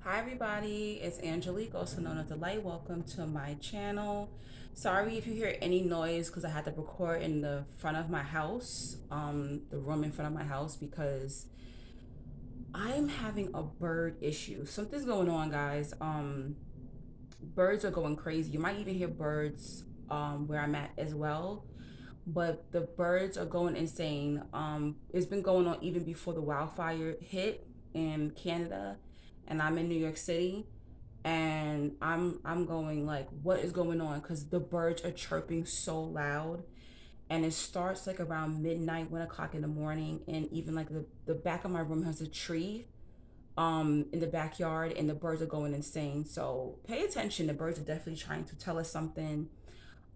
Hi everybody, it's Angelique, also known as The Light. Welcome to my channel. Sorry if you hear any noise because I had to record in the front of my house, the room in front of my house, because I'm having a bird issue. Something's going on, guys. Birds are going crazy. You might even hear birds where I'm at as well, but the birds are going insane. It's been going on even before the wildfire hit in Canada, and I'm in New York City, and I'm going like, what is going on? Because the birds are chirping so loud, and it starts like around midnight, 1 o'clock in the morning, and even like the back of my room has a tree in the backyard, and the birds are going insane. So pay attention. The birds are definitely trying to tell us something.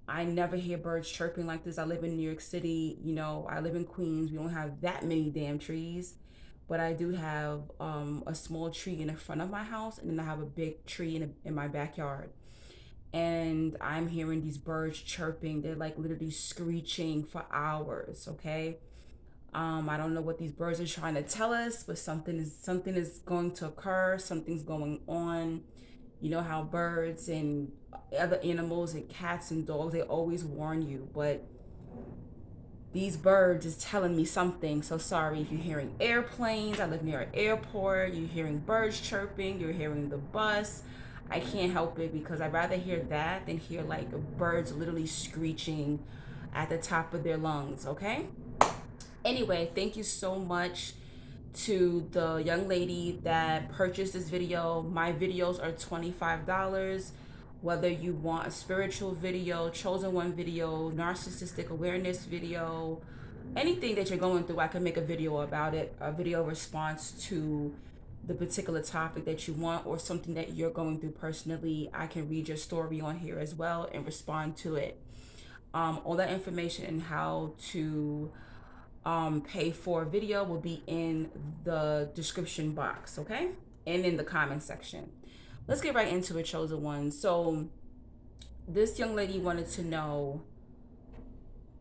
I never hear birds chirping like this. I live in New York City. I live in Queens. We don't have that many damn trees, but I do have a small tree in the front of my house, and then I have a big tree in my backyard. And I'm hearing these birds chirping. They're like literally screeching for hours. Okay. I don't know what these birds are trying to tell us, but something is going to occur. Something's going on. You know how birds and other animals and cats and dogs, they always warn you, but these birds is telling me something. So sorry if you're hearing airplanes. I live near an airport. You're hearing birds chirping. You're hearing the bus. I can't help it because I'd rather hear that than hear like birds literally screeching at the top of their lungs. Okay. Anyway, thank you so much to the young lady that purchased this video. My videos are $25. Whether you want a spiritual video, chosen one video, narcissistic awareness video, anything that you're going through, I can make a video about it, a video response to the particular topic that you want, or something that you're going through personally. I can read your story on here as well and respond to it. All that information and how to pay for a video will be in the description box, okay? And in the comment section. Let's get right into it, chosen one. So, this young lady wanted to know,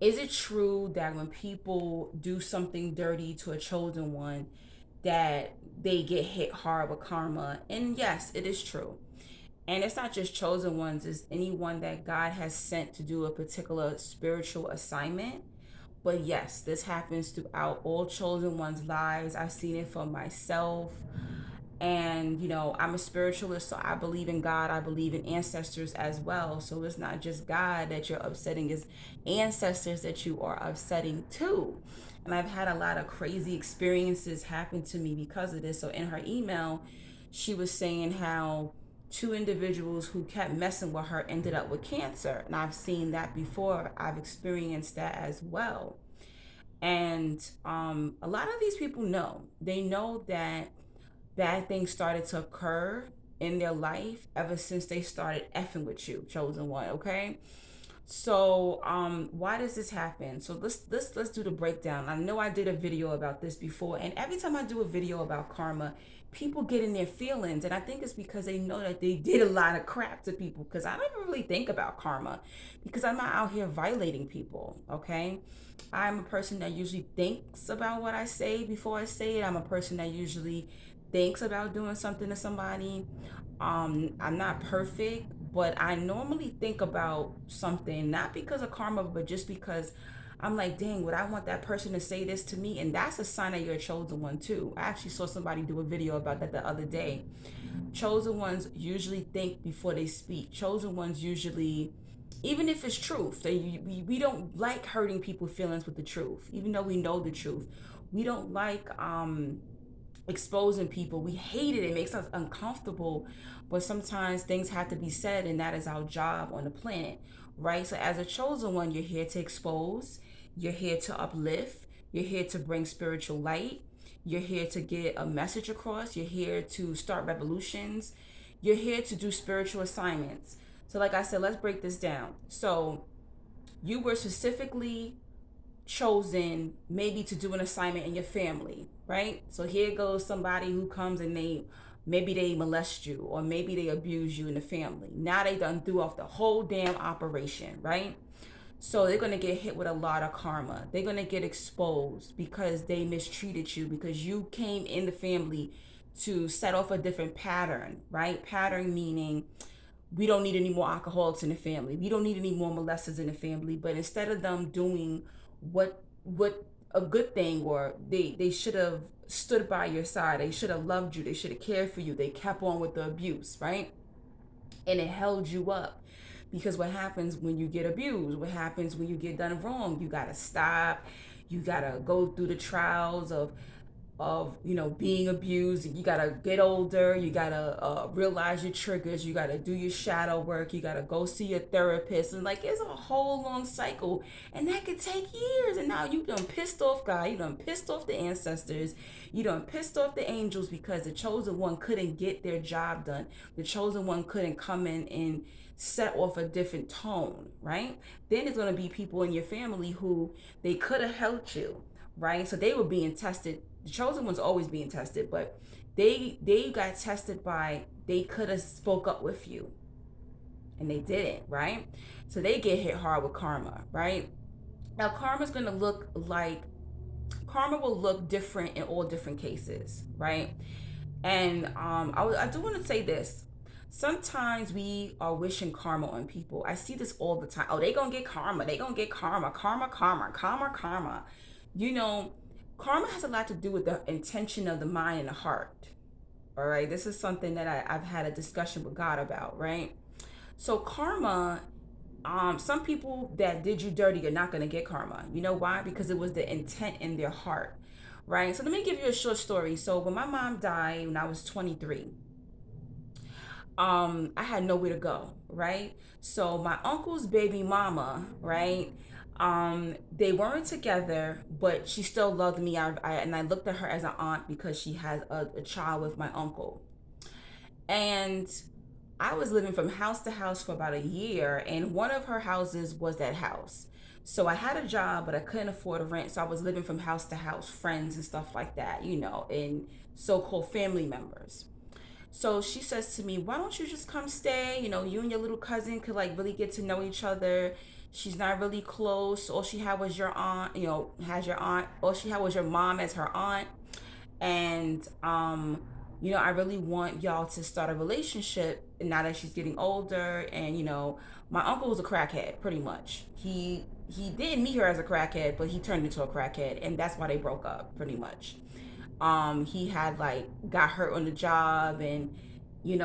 is it true that when people do something dirty to a chosen one, that they get hit hard with karma? And yes, it is true. And it's not just chosen ones, it's anyone that God has sent to do a particular spiritual assignment. But yes, this happens throughout all chosen ones' lives. I've seen it for myself. And, I'm a spiritualist, so I believe in God. I believe in ancestors as well. So it's not just God that you're upsetting, it's ancestors that you are upsetting too. And I've had a lot of crazy experiences happen to me because of this. So in her email, she was saying how two individuals who kept messing with her ended up with cancer. And I've seen that before, I've experienced that as well. And a lot of these people know, they know that bad things started to occur in their life ever since they started effing with you, chosen one. Okay. So why does this happen? So let's do the breakdown. I know I did a video about this before, and every time I do a video about karma, people get in their feelings, and I think it's because they know that they did a lot of crap to people. Because I don't really think about karma, because I'm not out here violating people. Okay. I'm a person that usually thinks about what I say before I say it. I'm a person that usually thinks about doing something to somebody. I'm not perfect, but I normally think about something, not because of karma, but just because I'm like, dang, would I want that person to say this to me? And that's a sign that you're a chosen one too. I actually saw somebody do a video about that the other day. Chosen ones usually think before they speak. Chosen ones usually, even if it's truth, we don't like hurting people's feelings with the truth, even though we know the truth. We don't like exposing people. We hate it. It makes us uncomfortable. But sometimes things have to be said, and that is our job on the planet, right? So, as a chosen one, you're here to expose, you're here to uplift, you're here to bring spiritual light, you're here to get a message across, you're here to start revolutions, you're here to do spiritual assignments. So, like I said, let's break this down. So, you were specifically chosen maybe to do an assignment in your family, right? So here goes somebody who comes and maybe they molest you, or maybe they abuse you in the family. Now they done threw off the whole damn operation, right? So they're gonna get hit with a lot of karma. They're gonna get exposed because they mistreated you, because you came in the family to set off a different pattern, right? Pattern meaning we don't need any more alcoholics in the family. We don't need any more molesters in the family. But instead of them doing what a good thing, or they should have stood by your side, they should have loved you, they should have cared for you, they kept on with the abuse, right? And it held you up. Because what happens when you get abused? What happens when you get done wrong? You gotta stop. You gotta go through the trials of being abused. You gotta get older. You gotta realize your triggers. You gotta do your shadow work. You gotta go see your therapist. And like, it's a whole long cycle, and that could take years. And now you done pissed off God. You done pissed off the ancestors. You done pissed off the angels because the chosen one couldn't get their job done. The chosen one couldn't come in and set off a different tone, right? Then there's gonna be people in your family who they could have helped you, right? So they were being tested. The chosen one's always being tested, but they got tested by, they could have spoke up with you and they didn't, right? So they get hit hard with karma, right? Now karma will look different in all different cases, right? And I do want to say this. Sometimes we are wishing karma on people. I see this all the time. Oh, they gonna get karma. They gonna get karma. Karma, karma, karma, karma. You know, karma has a lot to do with the intention of the mind and the heart. All right. This is something that I've had a discussion with God about, right? So karma, some people that did you dirty are not gonna get karma. You know why? Because it was the intent in their heart. Right. So let me give you a short story. So when my mom died when I was 23, I had nowhere to go, right? So my uncle's baby mama, right? They weren't together, but she still loved me. And I looked at her as an aunt because she has a child with my uncle. And I was living from house to house for about a year, and one of her houses was that house. So I had a job, but I couldn't afford a rent. So I was living from house to house, friends and stuff like that, and so-called family members. So she says to me, "Why don't you just come stay? You and your little cousin could like really get to know each other. She's not really close. All she had was your aunt, has your aunt. All she had was your mom as her aunt. And I really want y'all to start a relationship now that she's getting older." And my uncle was a crackhead, pretty much. He didn't meet her as a crackhead, but he turned into a crackhead, and that's why they broke up, pretty much. He had like got hurt on the job, and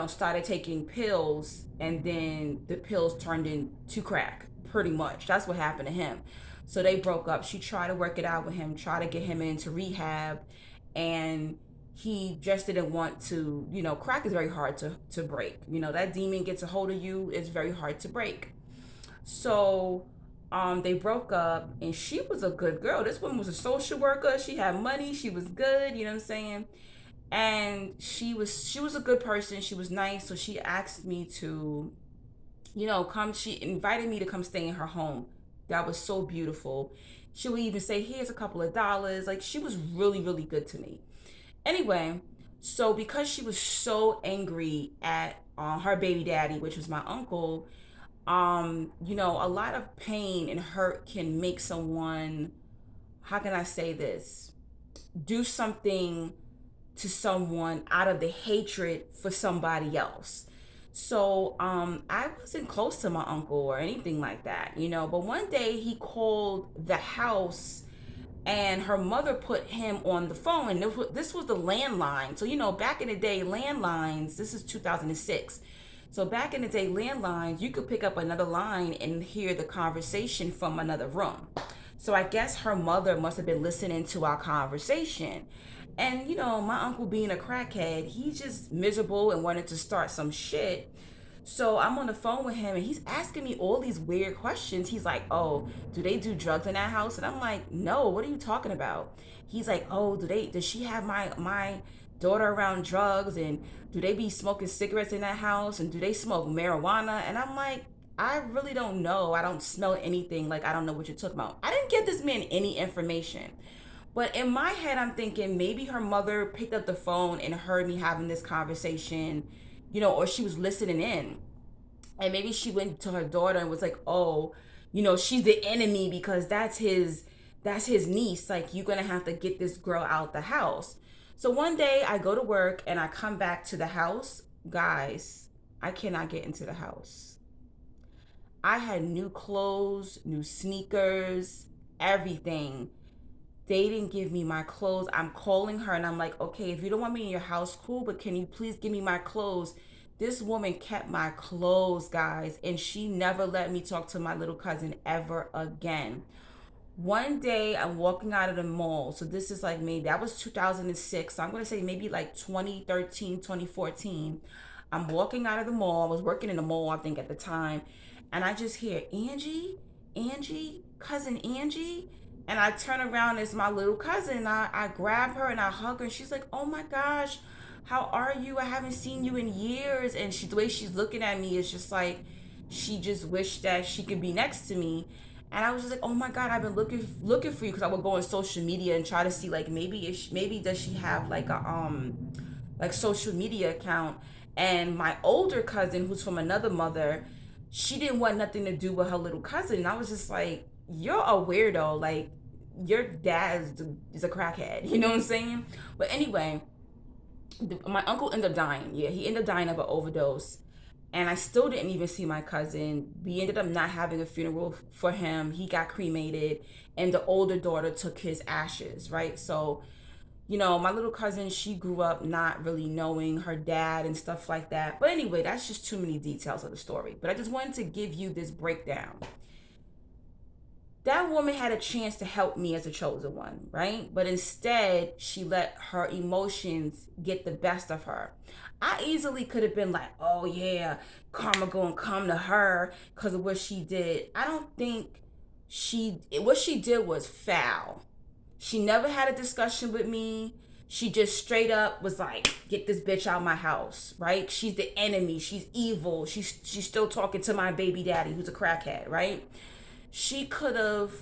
started taking pills, and then the pills turned into crack, pretty much. That's what happened to him. So they broke up. She tried to work it out with him, try to get him into rehab, and he just didn't want to. Crack is very hard to break. That demon gets a hold of you, it's very hard to break. So they broke up, and she was a good girl. This woman was a social worker. She had money. She was good. You know what I'm saying? And she was a good person. She was nice. So she asked me to, come. She invited me to come stay in her home. That was so beautiful. She would even say, "Here's a couple of dollars." Like, she was really, really good to me. Anyway, so because she was so angry at her baby daddy, which was my uncle, a lot of pain and hurt can make someone, how can I say this, do something to someone out of the hatred for somebody else. So I wasn't close to my uncle or anything like that, but one day he called the house, and her mother put him on the phone. And this was the landline. So back in the day, landlines, this is 2006. So back in the day, landlines, you could pick up another line and hear the conversation from another room. So I guess her mother must have been listening to our conversation. And my uncle being a crackhead, he's just miserable and wanted to start some shit. So I'm on the phone with him, and he's asking me all these weird questions. He's like, "Oh, do they do drugs in that house?" And I'm like, "No, what are you talking about?" He's like, "Oh, does she have my daughter around drugs, and do they be smoking cigarettes in that house, and do they smoke marijuana?" And I'm like, "I really don't know. I don't smell anything. Like, I don't know what you're talking about." I didn't give this man any information. But in my head, I'm thinking maybe her mother picked up the phone and heard me having this conversation, or she was listening in. And maybe she went to her daughter and was like, "Oh, she's the enemy because that's his niece. Like, you're gonna have to get this girl out the house." So one day I go to work and I come back to the house. Guys, I cannot get into the house. I had new clothes, new sneakers, everything. They didn't give me my clothes. I'm calling her and I'm like, okay, if you don't want me in your house, cool, but can you please give me my clothes? This woman kept my clothes, guys, and she never let me talk to my little cousin ever again. One day I'm walking out of the mall. So this is like maybe that was 2006. So I'm going to say maybe like 2013, 2014. I'm walking out of the mall. I was working in the mall, I think, at the time. And I just hear Angie, cousin Angie. And I turn around, it's my little cousin. I grab her and I hug her. And she's like, oh my gosh, how are you? I haven't seen you in years. And the way she's looking at me is just like, she just wished that she could be next to me. And I was just like, oh my god, I've been looking for you, because I would go on social media and try to see like maybe maybe does she have like a like social media account. And my older cousin, who's from another mother, she didn't want nothing to do with her little cousin. And I was just like, you're a weirdo. Like, your dad is a crackhead. You know what I'm saying? But anyway, my uncle ended up dying. Yeah, he ended up dying of an overdose. And I still didn't even see my cousin. We ended up not having a funeral for him. He got cremated, and the older daughter took his ashes, right? So, my little cousin, she grew up not really knowing her dad and stuff like that. But anyway, that's just too many details of the story. But I just wanted to give you this breakdown. That woman had a chance to help me as a chosen one, right? But instead, she let her emotions get the best of her. I easily could have been like, oh yeah, karma gonna come to her because of what she did. I don't think what she did was foul. She never had a discussion with me. She just straight up was like, get this bitch out of my house, right? She's the enemy. She's evil. She's still talking to my baby daddy, who's a crackhead, right? She could have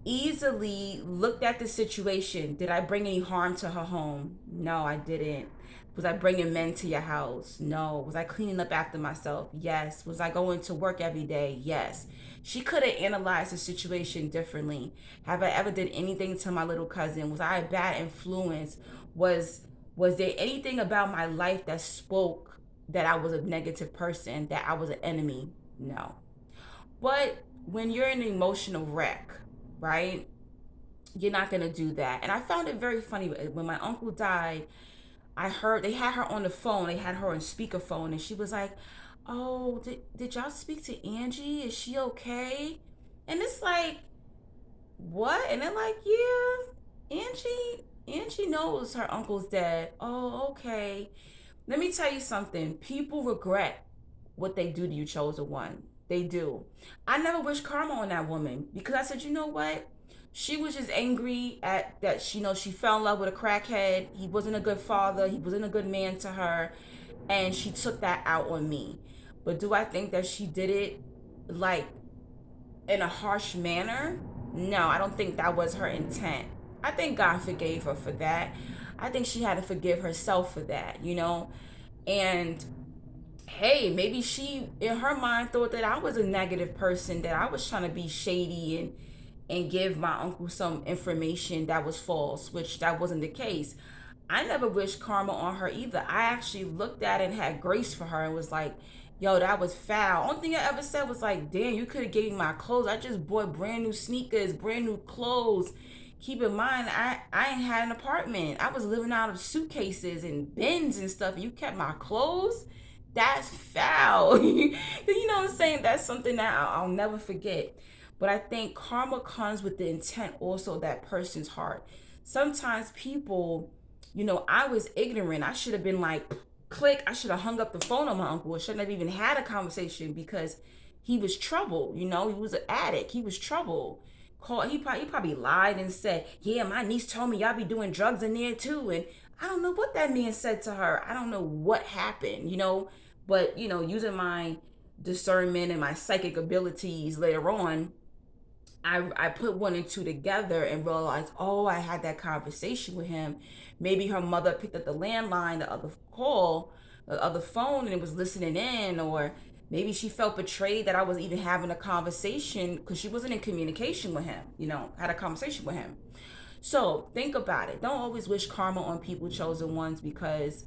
easily looked at the situation. Did I bring any harm to her home? No, I didn't. Was I bringing men to your house? No. Was I cleaning up after myself? Yes. Was I going to work every day? Yes. She could have analyzed the situation differently. Have I ever did anything to my little cousin? Was I a bad influence? Was there anything about my life that spoke that I was a negative person, that I was an enemy? No. But when you're an emotional wreck, right? You're not gonna do that. And I found it very funny when my uncle died. I heard they had her on the phone. They had her on speakerphone, and she was like, "Oh, did y'all speak to Angie? Is she okay?" And it's like, what? And they're like, "Yeah, Angie knows her uncle's dead." Oh, okay. Let me tell you something. People regret what they do to you, chosen one. They do. I never wish karma on that woman, because I said, you know what? She was just angry at that. She fell in love with a crackhead. He wasn't a good father. He wasn't a good man to her, and she took that out on me. But do I think that she did it like in a harsh manner? No, I don't think that was her intent. I think God forgave her for that. I think she had to forgive herself for that. And hey, maybe she in her mind thought that I was a negative person, that I was trying to be shady and give my uncle some information that was false, which that wasn't the case. I never wished karma on her either. I actually looked at it and had grace for her and was like, yo, that was foul. Only thing I ever said was like, damn, you could have gave me my clothes. I just bought brand new sneakers, brand new clothes. Keep in mind, I ain't had an apartment. I was living out of suitcases and bins and stuff. You kept my clothes? That's foul. You know what I'm saying? That's something that I'll never forget. But I think karma comes with the intent also, that person's heart. Sometimes people, I was ignorant. I should have been like, click. I should have hung up the phone on my uncle. I shouldn't have even had a conversation, because he was trouble. He was an addict. He was trouble. He probably lied and said, yeah, my niece told me y'all be doing drugs in there too. And I don't know what that man said to her. I don't know what happened. But, using my discernment and my psychic abilities later on, I put one and two together and realized, oh, I had that conversation with him. Maybe her mother picked up the landline, the other call, the other phone, and it was listening in. Or maybe she felt betrayed that I was even having a conversation, because she wasn't in communication with him, had a conversation with him. So think about it. Don't always wish karma on people, chosen ones, because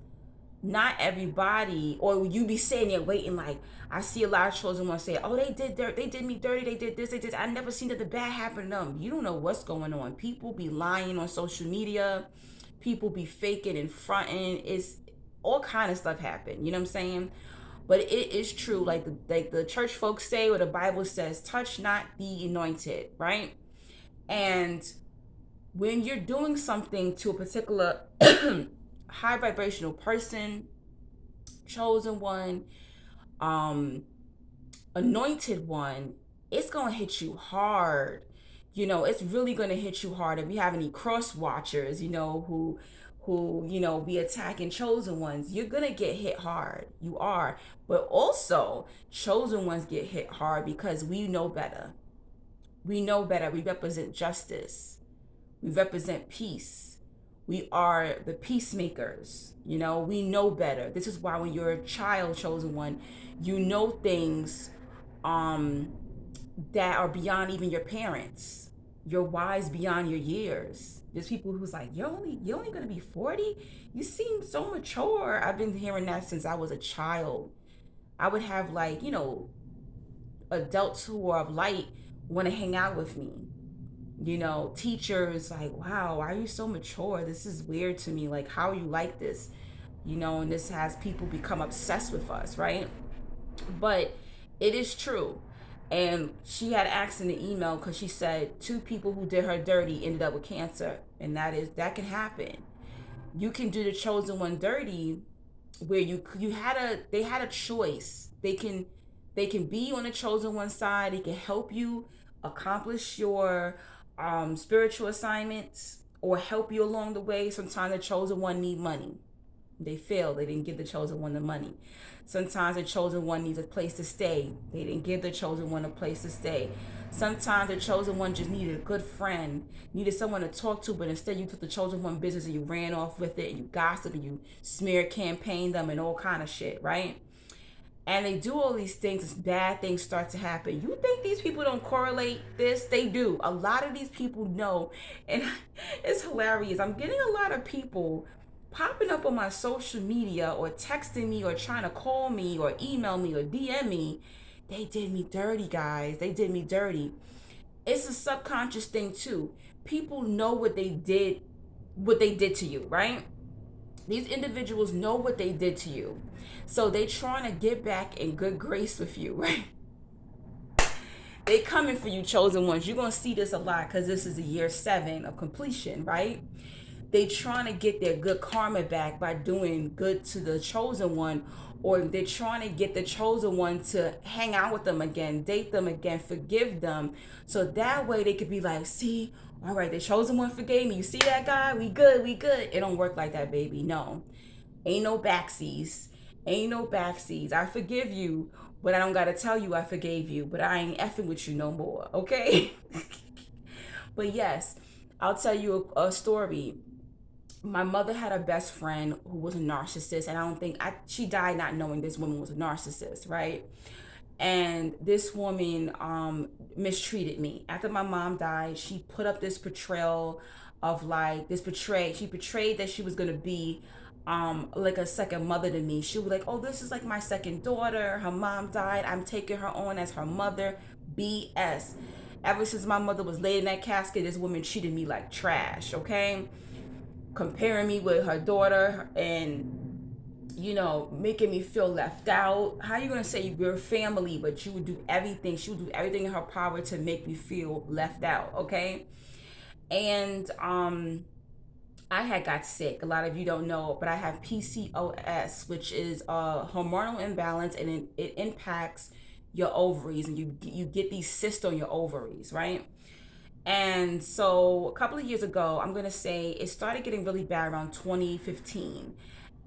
not everybody, or you be sitting there waiting. Like, I see a lot of chosen ones say, oh, they did dirt, they did me dirty, they did this, they did, I never seen that the bad happen to them. You don't know what's going on. People be lying on social media, people be faking and fronting. It's all kind of stuff happen, you know what I'm saying? But it is true, like the church folks say, or the Bible says, touch not the anointed, right? And when you're doing something to a particular high vibrational person, chosen one, um, anointed one, it's gonna hit you hard. It's really gonna hit you hard. If you have any cross watchers, who be attacking chosen ones, you're gonna get hit hard. You are. But also, chosen ones get hit hard because we know better. We know better. We represent justice. We represent peace. We are the peacemakers. We know better. This is why when you're a child, chosen one, you know things um that are beyond even your parents. You're wise beyond your years. There's people who's like, you're only gonna be 40? You seem so mature. I've been hearing that since I was a child. I would have, like, adults who are of light want to hang out with me. Teachers like, wow, why are you so mature? This is weird to me. Like, how are you like this? And this has people become obsessed with us, right? But it is true. And she had asked in the email, because she said 2 people who did her dirty ended up with cancer. And that can happen. You can do the chosen one dirty, where they had a choice. They can be on the chosen one side. They can help you accomplish your spiritual assignments, or help you along the way. Sometimes the chosen one need money. They failed. They didn't give the chosen one the money. Sometimes the chosen one needs a place to stay. They didn't give the chosen one a place to stay. Sometimes the chosen one just needed a good friend, needed someone to talk to, but instead you took the chosen one business and you ran off with it, and you gossiped and you smear campaigned them and all kind of shit, right? And they do all these things, bad things start to happen. You think these people don't correlate this? They do. A lot of these people know. And it's hilarious. I'm getting a lot of people popping up on my social media, or texting me, or trying to call me, or email me, or DM me. They did me dirty, guys. They did me dirty. It's a subconscious thing too. People know what they did to you, right? These individuals know what they did to you. So they trying to get back in good grace with you, right? They coming for you, chosen ones. You're going to see this a lot, because this is the year 7 of completion, right? They trying to get their good karma back by doing good to the chosen one, or they're trying to get the chosen one to hang out with them again, date them again, forgive them. So that way they could be like, see, all right, the chosen one forgave me. You see that guy? We good, we good. It don't work like that, baby. No. Ain't no backsies. Ain't no backsies. I forgive you, but I don't got to tell you I forgave you, but I ain't effing with you no more, okay? But yes, I'll tell you a story. My mother had a best friend who was a narcissist, and she died not knowing this woman was a narcissist, right? And this woman mistreated me. After my mom died, she put up this portrayal of, like, she portrayed that she was gonna be like a second mother to me. She was like, oh, this is like my second daughter. Her mom died. I'm taking her on as her mother. BS. Ever since my mother was laid in that casket, this woman treated me like trash, okay? Comparing me with her daughter, and making me feel left out. How you gonna say you're family, but she would do everything in her power to make me feel left out, okay? And I had got sick. A lot of you don't know, but I have PCOS, which is a hormonal imbalance, and it impacts your ovaries, and you get these cysts on your ovaries, right? And so a couple of years ago, I'm going to say it started getting really bad around 2015.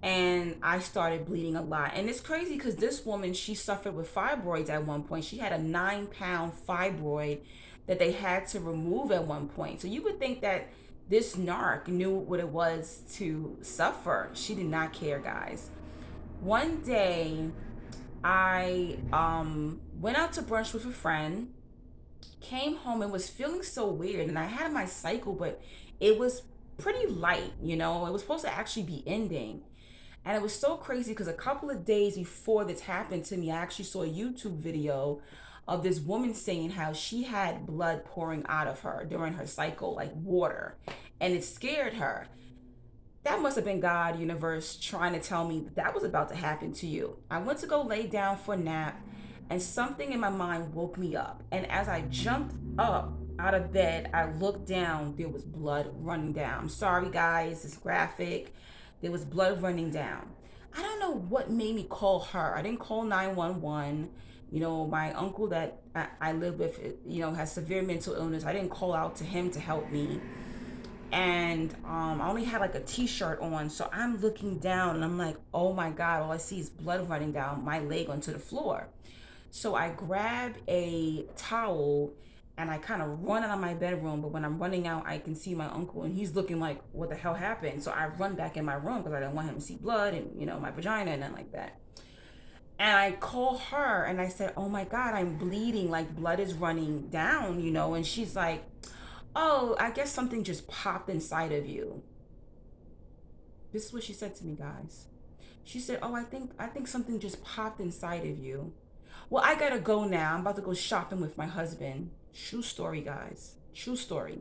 And I started bleeding a lot. And it's crazy because this woman, she suffered with fibroids at one point. She had a 9-pound fibroid that they had to remove at one point. So you would think that this narc knew what it was to suffer. She did not care, guys. One day, I went out to brunch with a friend, Came home and was feeling so weird, and I had my cycle, but it was pretty light, you know. It was supposed to actually be ending. And it was so crazy because a couple of days before this happened to me, I actually saw a YouTube video of this woman saying how she had blood pouring out of her during her cycle, like water, and it scared her. That must have been God, universe, trying to tell me that was about to happen to you. I went to go lay down for a nap, and something in my mind woke me up. And as I jumped up out of bed, I looked down. There was blood running down. I'm sorry, guys, it's graphic. There was blood running down. I don't know what made me call her. I didn't call 911. You know, my uncle that I live with, you know, has severe mental illness. I didn't call out to him to help me, and I only had like a t-shirt on, so I'm looking down and I'm like, oh my god, all I see is blood running down my leg onto the floor. So I grab a towel and I kind of run out of my bedroom, but when I'm running out I can see my uncle and he's looking like, what the hell happened? So I run back in my room because I didn't want him to see blood and, you know, my vagina and nothing like that. And I call her and I said, oh my god, I'm bleeding, like blood is running down, you know. And she's like, oh, I guess something just popped inside of you. This is what she said to me, guys. She said, oh, I think something just popped inside of you. Well, I gotta go now. I'm about to go shopping with my husband. True story, guys. True story.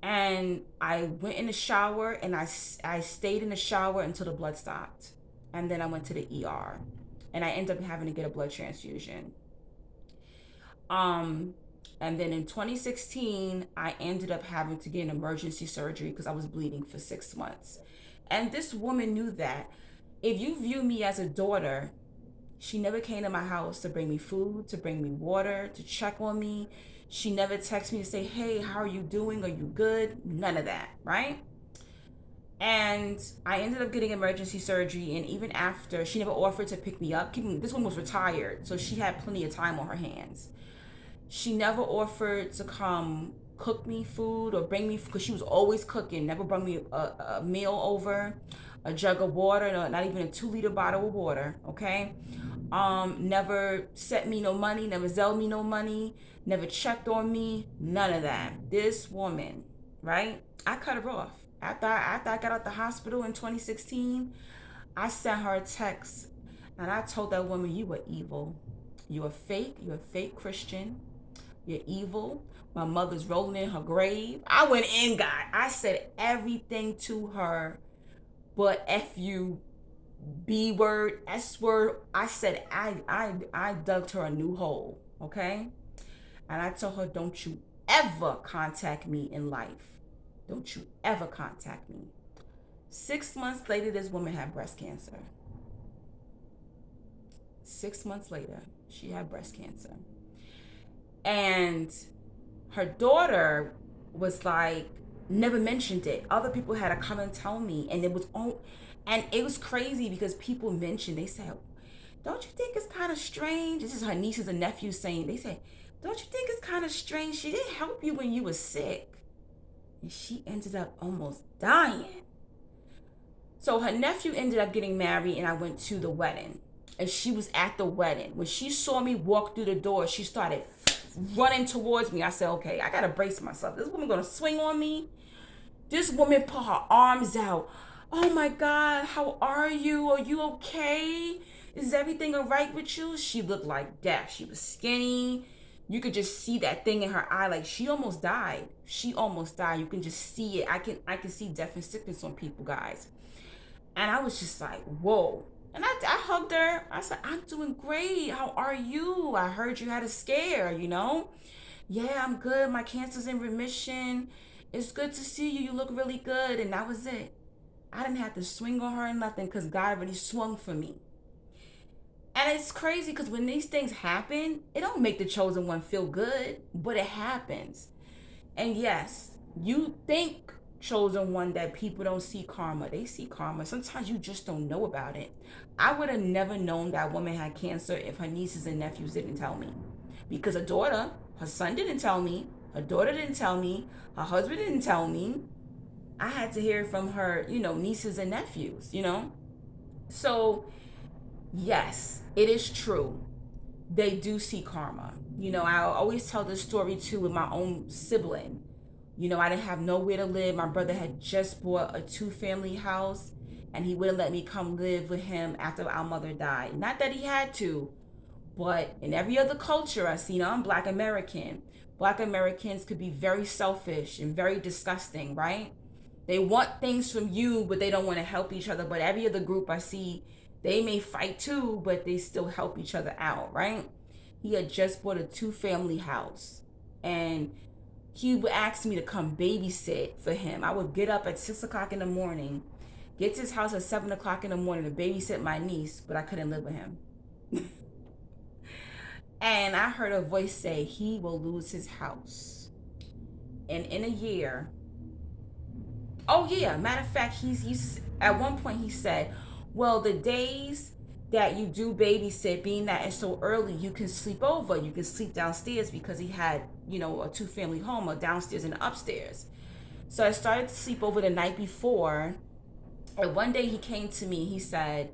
And I went in the shower and I stayed in the shower until the blood stopped. And then I went to the ER. And I ended up having to get a blood transfusion. Um, and then in 2016, I ended up having to get an emergency surgery because I was bleeding for 6 months. And this woman knew that. If you view me as a daughter, she never came to my house to bring me food, to bring me water, to check on me. She never texted me to say, hey, how are you doing? Are you good? None of that, right? And I ended up getting emergency surgery. And even after, she never offered to pick me up. This woman was retired, so she had plenty of time on her hands. She never offered to come cook me food or bring me, because she was always cooking. Never brought me a meal over, a jug of water, no, not even a 2 liter bottle of water. Okay. Never sent me no money, never Zelle me no money, never checked on me, none of that. This woman, right? I cut her off. After I got out the hospital in 2016, I sent her a text and I told that woman, you were evil. You're fake. You're a fake Christian. You're evil. My mother's rolling in her grave. I went in, God. I said everything to her but F you, B word, S word. I said I dug her a new hole, okay? And I told her, don't you ever contact me in life. Don't you ever contact me. 6 months later, this woman had breast cancer. 6 months later, she had breast cancer. And her daughter was like, never mentioned it. Other people had to come and tell me, and it was crazy because people mentioned, they said, don't you think it's kind of strange? This is her nieces and nephews saying, they said, don't you think it's kind of strange? She didn't help you when you were sick. And she ended up almost dying. So her nephew ended up getting married, and I went to the wedding. And she was at the wedding. When she saw me walk through the door, she started running towards me. I said, okay, I gotta brace myself. This woman gonna swing on me. This woman put her arms out. Oh my God, how are you? Are you okay? Is everything all right with you? She looked like death. She was skinny. You could just see that thing in her eye. Like she almost died. She almost died. You can just see it. I can see death and sickness on people, guys. And I was just like, whoa. And I hugged her. I said, I'm doing great. How are you? I heard you had a scare, you know? Yeah, I'm good. My cancer's in remission. It's good to see you. You look really good. And that was it. I didn't have to swing on her or nothing because God already swung for me. And it's crazy because when these things happen, it don't make the chosen one feel good, but it happens. And yes, you think, chosen one, that people don't see karma. They see karma. Sometimes you just don't know about it. I would have never known that woman had cancer if her nieces and nephews didn't tell me. Because her son didn't tell me, her daughter didn't tell me, her husband didn't tell me. I had to hear from her, nieces and nephews, So yes, it is true. they do see karma. I always tell this story too with my own sibling. I didn't have nowhere to live. My brother had just bought a two-family house, and he wouldn't let me come live with him after our mother died. Not that he had to, but in every other culture I see, I'm Black American. Black Americans could be very selfish and very disgusting, right? They want things from you, but they don't want to help each other. But every other group I see, they may fight too, but they still help each other out, right? He had just bought a two-family house, and he would ask me to come babysit for him. I would get up at 6 o'clock in the morning, get to his house at 7 o'clock in the morning to babysit my niece, but I couldn't live with him. And I heard a voice say, he will lose his house. And in a year, oh yeah, matter of fact, he's at one point he said, well, the days that you do babysit, being that it's so early, you can sleep over. You can sleep downstairs, because he had, a two-family home, a downstairs and an upstairs. So I started to sleep over the night before. And one day he came to me, he said,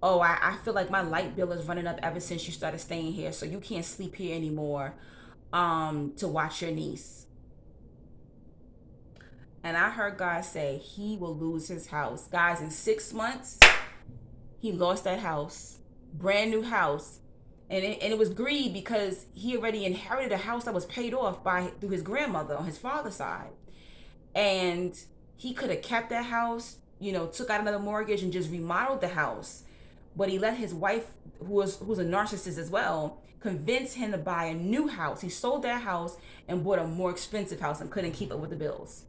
oh, I feel like my light bill is running up ever since you started staying here, so you can't sleep here anymore to watch your niece. And I heard God say he will lose his house. Guys, in 6 months, he lost that house. Brand new house. And it was greed, because he already inherited a house that was paid off through his grandmother on his father's side. And he could have kept that house, took out another mortgage and just remodeled the house. But he let his wife, who's a narcissist as well, convince him to buy a new house. He sold that house and bought a more expensive house and couldn't keep up with the bills.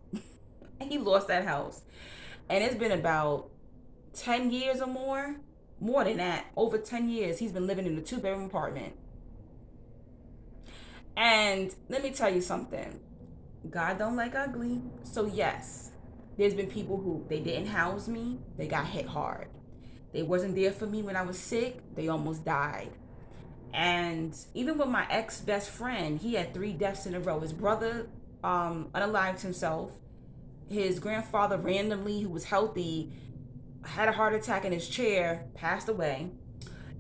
And he lost that house. And it's been about 10 years or more than that, over 10 years, he's been living in a 2-bedroom apartment. And let me tell you something. God don't like ugly. So yes, there's been people who, they didn't house me. They got hit hard. They wasn't there for me when I was sick. They almost died. And even with my ex-best friend, he had 3 deaths in a row. His brother unalived himself. His grandfather randomly, who was healthy, had a heart attack in his chair, passed away.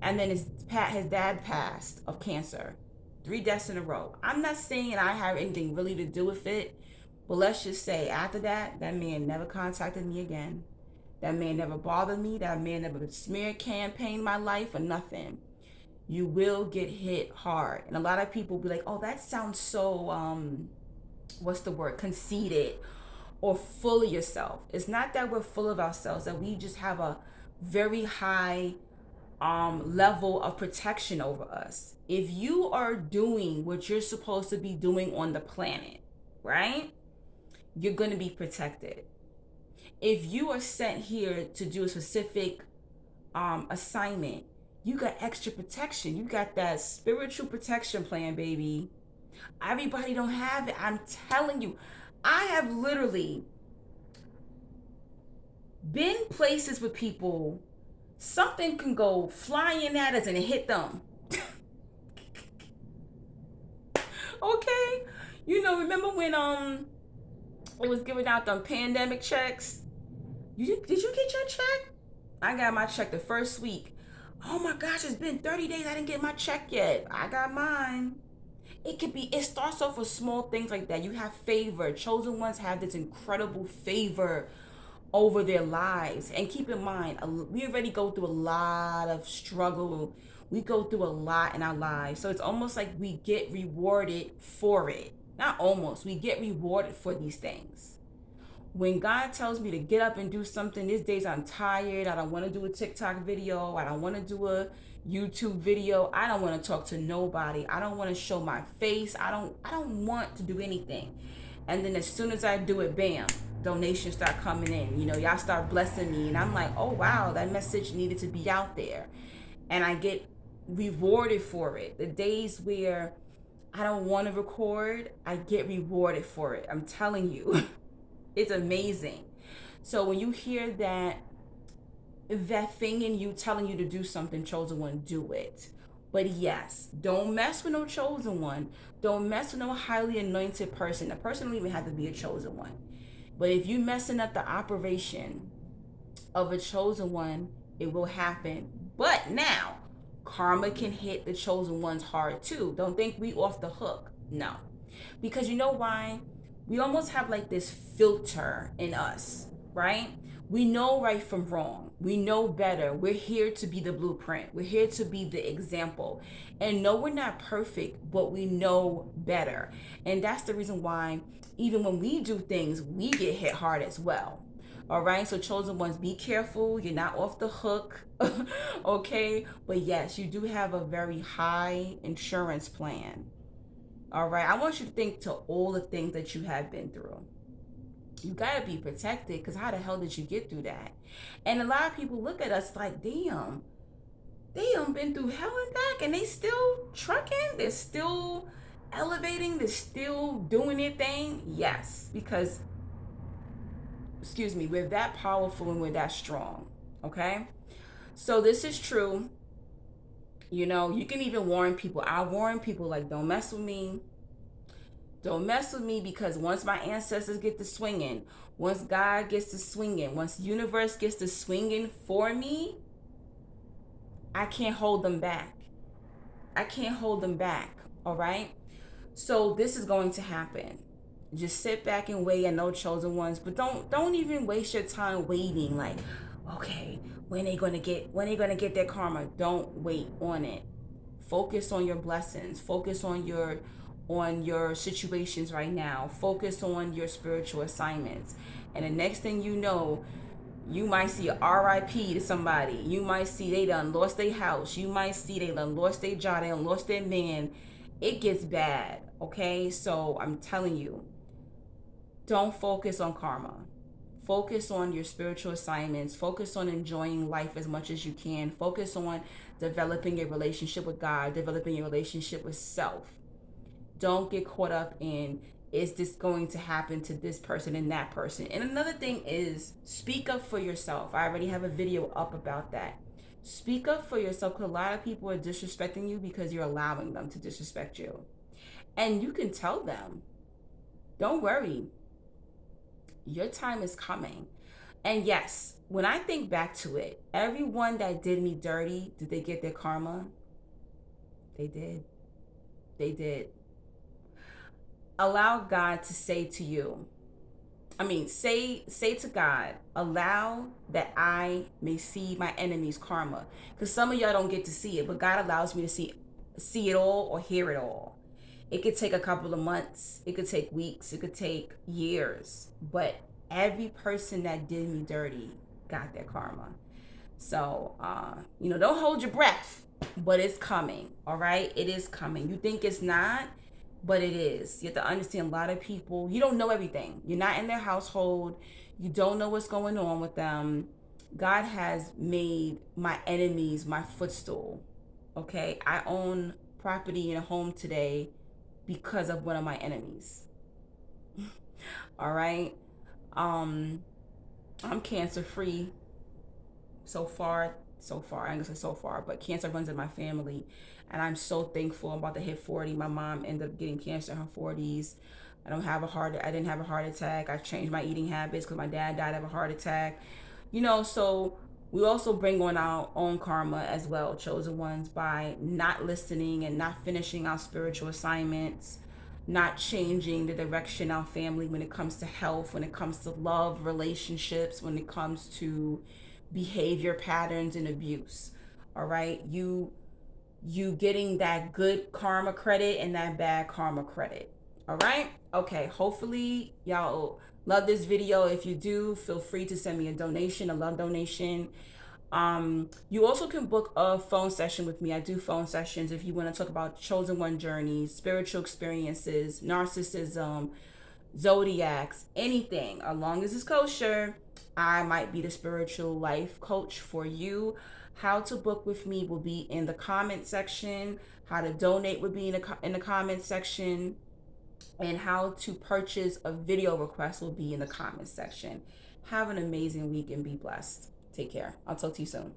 And then his dad passed of cancer. 3 deaths in a row. I'm not saying I have anything really to do with it, but let's just say after that man never contacted me again. That man never bothered me. That man never smear campaigned my life or nothing. You will get hit hard. And a lot of people be like, oh, that sounds so, what's the word? Conceited or full of yourself. It's not that we're full of ourselves, that we just have a very high level of protection over us. If you are doing what you're supposed to be doing on the planet, right? You're going to be protected. If you are sent here to do a specific assignment, you got extra protection. You got that spiritual protection plan, baby. Everybody don't have it. I'm telling you, I have literally been places with people, something can go flying at us and hit them. Okay? Remember when it was giving out them pandemic checks? Did you get your check? I got my check the first week. Oh my gosh, it's been 30 days. I didn't get my check yet. I got mine. It starts off with small things like that. You have favor. Chosen ones have this incredible favor over their lives. And keep in mind, we already go through a lot of struggle. We go through a lot in our lives. So it's almost like we get rewarded for it. Not almost. We get rewarded for these things. When God tells me to get up and do something, these days I'm tired. I don't want to do a TikTok video. I don't want to do a YouTube video. I don't want to talk to nobody. I don't want to show my face. I don't want to do anything. And then as soon as I do it, bam, donations start coming in. Y'all start blessing me. And I'm like, oh, wow, that message needed to be out there. And I get rewarded for it. The days where I don't want to record, I get rewarded for it. I'm telling you. It's amazing. So when you hear that thing in you telling you to do something, chosen one, do it. But yes, don't mess with no chosen one. Don't mess with no highly anointed person. The person don't even have to be a chosen one. But if you messing up the operation of a chosen one, it will happen. But now, Karma can hit the chosen ones hard too. Don't think we off the hook. No. Because you know why? We almost have like this filter in us, right? We know right from wrong. We know better. We're here to be the blueprint. We're here to be the example. And no, we're not perfect, but we know better. And that's the reason why even when we do things, we get hit hard as well. All right, so chosen ones, be careful. You're not off the hook, okay? But yes, you do have a very high insurance plan. All right, I want you to think to all the things that you have been through. You gotta be protected, because how the hell did you get through that? And a lot of people look at us like, damn, they done been through hell and back, and they still trucking. They're still elevating. They're still doing their thing. Yes, because excuse me, we're that powerful and we're that strong. Okay, so this is true. You know, you can even warn people. I warn people like, don't mess with me. Don't mess with me, because once my ancestors get to swinging, once God gets to swinging, once the universe gets to swinging for me, I can't hold them back. I can't hold them back. All right. So this is going to happen. Just sit back and wait. I know, chosen ones, but don't even waste your time waiting. Like, okay, when they gonna get their karma? Don't wait on it. Focus on your blessings. Focus on your situations right now. Focus on your spiritual assignments. And the next thing you know, you might see a RIP to somebody. You might see they done lost their house. You might see they done lost their job. They done lost their man. It gets bad, okay? So I'm telling you, don't focus on karma. Focus on your spiritual assignments. Focus on enjoying life as much as you can. Focus on developing your relationship with God, developing your relationship with self. Don't get caught up in, is this going to happen to this person and that person? And another thing is, speak up for yourself. I already have a video up about that. Speak up for yourself, because a lot of people are disrespecting you because you're allowing them to disrespect you. And you can tell them, don't worry, your time is coming. And yes, when I think back to it, everyone that did me dirty, did they get their karma? They did. They did. Allow God to say to you, say to God, allow that I may see my enemy's karma. Because some of y'all don't get to see it, but God allows me to see it all or hear it all. It could take a couple of months, it could take weeks, it could take years, but every person that did me dirty got their karma. So don't hold your breath, but it's coming. All right, it is coming. You think it's not, but it is. You have to understand, a lot of people, you don't know everything. You're not in their household. You don't know what's going on with them. God has made my enemies my footstool. Okay, I own property in a home today because of one of my enemies. All right. I'm cancer free so far. I ain't gonna say so far, but cancer runs in my family, and I'm so thankful. I'm about to hit 40. My mom ended up getting cancer in her 40s. I didn't have a heart attack. I changed my eating habits because my dad died of a heart attack. So we also bring on our own karma as well, chosen ones, by not listening and not finishing our spiritual assignments, not changing the direction our family, when it comes to health, when it comes to love, relationships, when it comes to behavior patterns and abuse. All right, you getting that good karma credit and that bad karma credit. All right, okay, hopefully y'all love this video. If you do, feel free to send me a donation, a love donation. You also can book a phone session with me. I do phone sessions if you want to talk about chosen one journeys, spiritual experiences, narcissism, zodiacs, anything. As long as it's kosher, I might be the spiritual life coach for you. How to book with me will be in the comment section. How to donate would be in the comment section. And how to purchase a video request will be in the comment section. Have an amazing week and be blessed. Take care. I'll talk to you soon.